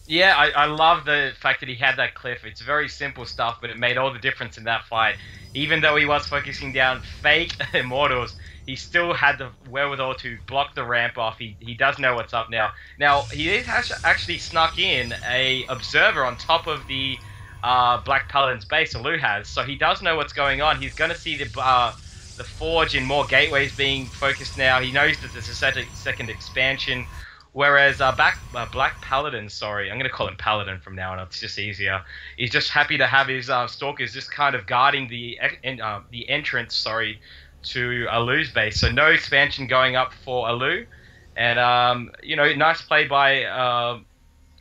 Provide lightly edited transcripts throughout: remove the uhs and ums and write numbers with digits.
Yeah, I love the fact that he had that cliff. It's very simple stuff, but it made all the difference in that fight. Even though he was focusing down fake immortals, he still had the wherewithal to block the ramp off. He does know what's up now. Now has actually snuck in a observer on top of the Black Paladin's base. Alou has, so he does know what's going on. He's going to see the forge and more gateways being focused now. He knows that there's a second expansion. Whereas Black Paladin, sorry, I'm going to call him Paladin from now on. It's just easier. He's just happy to have his stalkers just kind of guarding the entrance, sorry, to Alu's base. So no expansion going up for Alou, and you know, nice play by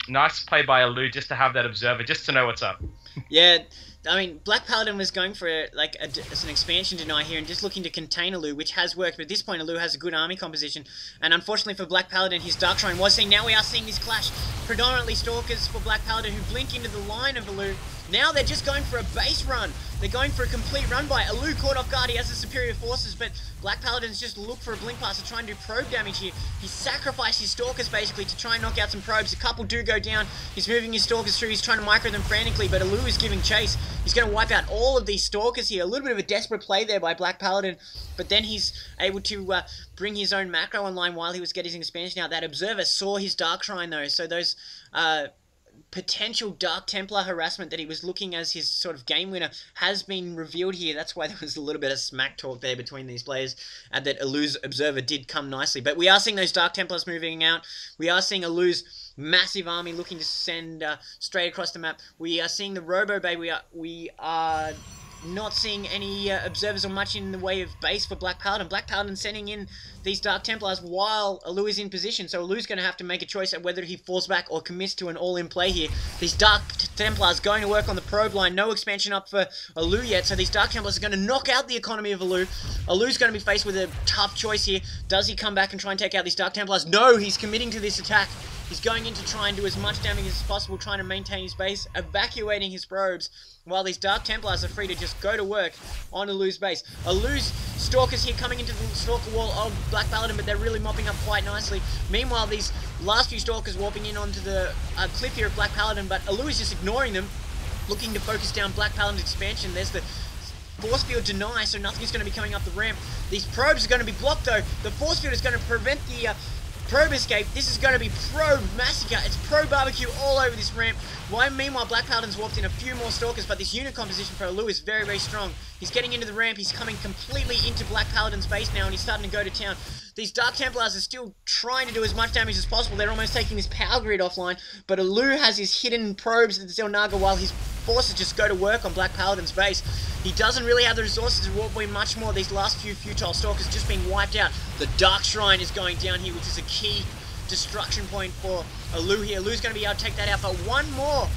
Alou just to have that observer, just to know what's up. Yeah, I mean, Black Paladin was going for as an expansion deny here and just looking to contain Alou, which has worked. But at this point, Alou has a good army composition, and unfortunately for Black Paladin, his Dark Shrine was seen. Now we are seeing this clash. Predominantly Stalkers for Black Paladin who blink into the line of Alou. Now they're just going for a base run. They're going for a complete run by Alou, caught off guard. He has the superior forces, but Black Paladin's just looked for a blink pass to try and do probe damage here. He sacrificed his Stalkers basically to try and knock out some probes. A couple do go down. He's moving his Stalkers through. He's trying to micro them frantically, but Alou is giving chase. He's going to wipe out all of these Stalkers here. A little bit of a desperate play there by Black Paladin, but then he's able to bring his own macro online while he was getting his expansion out. That Observer saw his Dark Shrine though, so those potential Dark Templar harassment that he was looking as his sort of game winner has been revealed here. That's why there was a little bit of smack talk there between these players, and that Alu's Observer did come nicely. But we are seeing those Dark Templars moving out. We are seeing Alu's massive army looking to send straight across the map. We are seeing the Robo Bay. We are not seeing any observers or much in the way of base for Black Paladin. Black Paladin sending in these Dark Templars while Alou is in position, so Alu's going to have to make a choice at whether he falls back or commits to an all-in play here. These Dark Templars going to work on the probe line. No expansion up for Alou yet, so these Dark Templars are going to knock out the economy of Alou. Alu's going to be faced with a tough choice here. Does he come back and try and take out these Dark Templars? No, he's committing to this attack. He's going in to try and do as much damage as possible, trying to maintain his base, evacuating his probes, while these Dark Templars are free to just go to work on Alu's base. Alu's Stalkers here coming into the Stalker wall of Black Paladin, but they're really mopping up quite nicely. Meanwhile, these last few Stalkers warping in onto the cliff here of Black Paladin, but Alou is just ignoring them, looking to focus down Black Paladin's expansion. There's the force field deny, so nothing's going to be coming up the ramp. These probes are going to be blocked though. The force field is going to prevent the probe escape. This is going to be probe massacre. It's probe barbecue all over this ramp. Meanwhile, Black Paladin's warped in a few more Stalkers, but this unit composition for Alou is very, very strong. He's getting into the ramp. He's coming completely into Black Paladin's base now, and he's starting to go to town. These Dark Templars are still trying to do as much damage as possible. They're almost taking this power grid offline, but Alou has his hidden probes at the Zelnaga while his forces just go to work on Black Paladin's base. He doesn't really have the resources to warp in much more. These last few futile Stalkers just being wiped out. The Dark Shrine is going down here, which is a key destruction point for Alou here. Alou's going to be able to take that out, but one more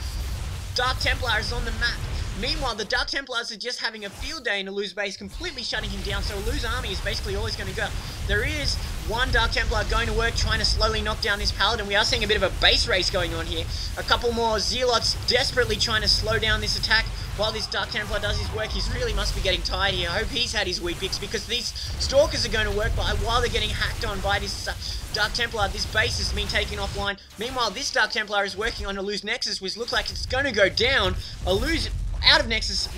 Dark Templar is on the map. Meanwhile, the Dark Templars are just having a field day in Alu's base, completely shutting him down, so Alu's army is basically always going to go. There is one Dark Templar going to work, trying to slowly knock down this Paladin. We are seeing a bit of a base race going on here. A couple more Zealots desperately trying to slow down this attack while this Dark Templar does his work. He really must be getting tired here. I hope he's had his wheat picks, because these Stalkers are going to work while they're getting hacked on by this Dark Templar. This base has been taken offline. Meanwhile, this Dark Templar is working on Alu's Nexus, which looks like it's going to go down. Alu's out of Nexus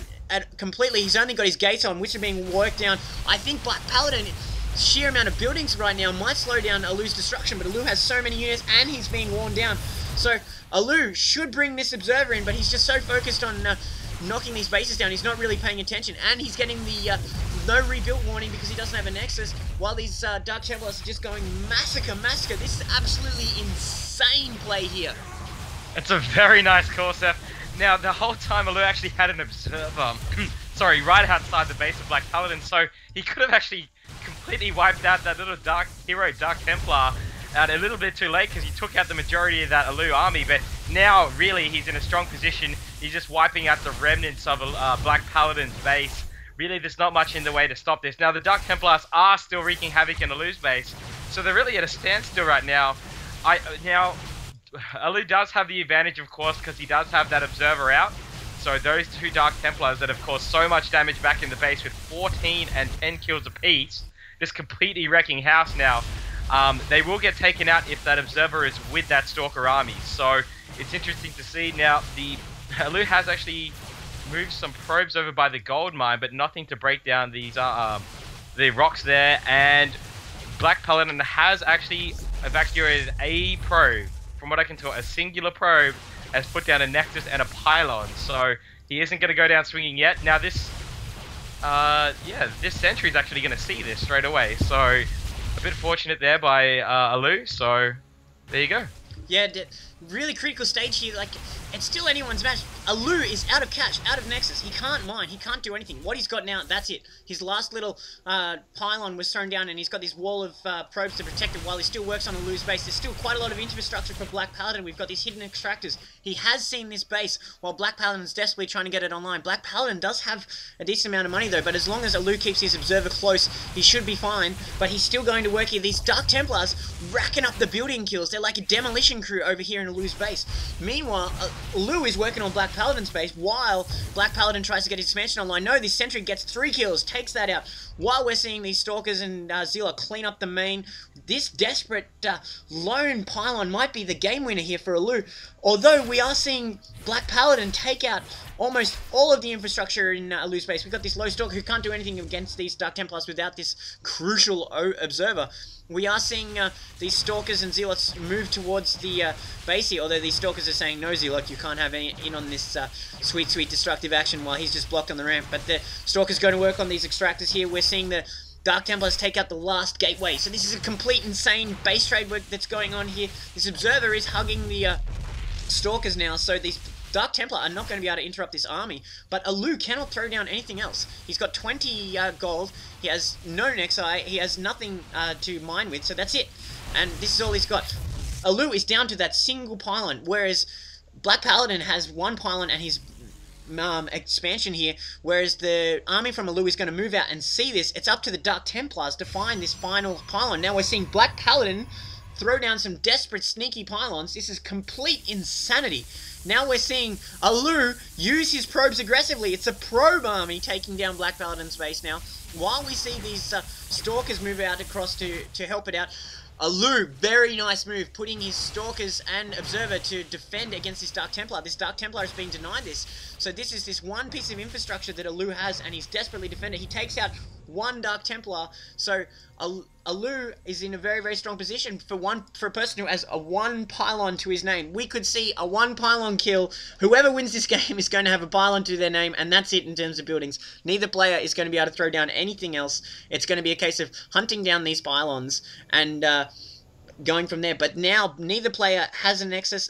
completely. He's only got his gates on, which are being worked down. I think Black Paladin, sheer amount of buildings right now, might slow down Alu's destruction, but Alou has so many units and he's being worn down. So Alou should bring this Observer in, but he's just so focused on knocking these bases down, he's not really paying attention, and he's getting the no rebuild warning because he doesn't have a Nexus, while these Dark Templars are just going massacre. This is absolutely insane play here. It's a very nice call, Seth. Now, the whole time Alou actually had an observer, sorry, right outside the base of Black Paladin, so he could have actually completely wiped out that little Dark Templar out a little bit too late, because he took out the majority of that Alou army, but now, really, he's in a strong position. He's just wiping out the remnants of Black Paladin's base. Really, there's not much in the way to stop this. Now, the Dark Templars are still wreaking havoc in Alu's base, so they're really at a standstill right now. Alou does have the advantage, of course, because he does have that Observer out. So those two Dark Templars that have caused so much damage back in the base with 14 and 10 kills apiece, just completely wrecking house now. they will get taken out if that Observer is with that Stalker army. So it's interesting to see. Now, the Alou has actually moved some probes over by the gold mine, but nothing to break down these the rocks there. And BlackPaladin has actually evacuated a probe. From what I can tell, a singular probe has put down a Nexus and a Pylon. So he isn't going to go down swinging yet. Now this, this Sentry is actually going to see this straight away. So a bit fortunate there by Alou. So there you go. Yeah, really critical stage here. Like, it's still anyone's match. Alou is out of catch, out of Nexus. He can't mine. He can't do anything. What he's got now, that's it. His last little pylon was thrown down, and he's got this wall of probes to protect it while he still works on Alou's base. There's still quite a lot of infrastructure for BlackPaladin. We've got these hidden extractors. He has seen this base while BlackPaladin's desperately trying to get it online. BlackPaladin does have a decent amount of money, though, but as long as Alou keeps his Observer close, he should be fine. But he's still going to work here. These Dark Templars racking up the building kills. They're like a demolition crew over here in Alou's base. Meanwhile, Alou is working on BlackPaladin's base while BlackPaladin tries to get his expansion online. No, this Sentry gets 3 kills, takes that out. While we're seeing these Stalkers and Zilla clean up the main, this desperate lone pylon might be the game winner here for Alou. Although we are seeing BlackPaladin take out almost all of the infrastructure in Alou's base. We've got this low Stalker who can't do anything against these Dark Templars without this crucial Observer. We are seeing these Stalkers and Zealots move towards the base here, although these Stalkers are saying, no Zealot, you can't have any in on this sweet, sweet destructive action while he's just blocked on the ramp. But the Stalker's going to work on these Extractors here. We're seeing the Dark Templars take out the last gateway. So this is a complete insane base trade work that's going on here. This Observer is hugging the Stalkers now, so these Dark Templar are not going to be able to interrupt this army, but Alou cannot throw down anything else. He's got 20 gold, he has no Nexi, he has nothing to mine with, so that's it. And this is all he's got. Alou is down to that single pylon, whereas BlackPaladin has 1 pylon and his expansion here, whereas the army from Alou is going to move out and see this. It's up to the Dark Templars to find this final pylon. Now we're seeing BlackPaladin throw down some desperate, sneaky pylons. This is complete insanity. Now we're seeing Alou use his probes aggressively. It's a probe army taking down BlackPaladin's base now. While we see these Stalkers move out across to help it out, Alou, very nice move, putting his Stalkers and Observer to defend against this Dark Templar. This Dark Templar is being denied this. So this is this one piece of infrastructure that Alou has, and he's desperately defended. He takes out 1 Dark Templar, so Alou is in a very, very strong position for a person who has a 1 pylon to his name. We could see a 1 pylon kill. Whoever wins this game is going to have a pylon to their name, and that's it in terms of buildings. Neither player is going to be able to throw down anything else. It's going to be a case of hunting down these pylons and going from there. But now neither player has a Nexus.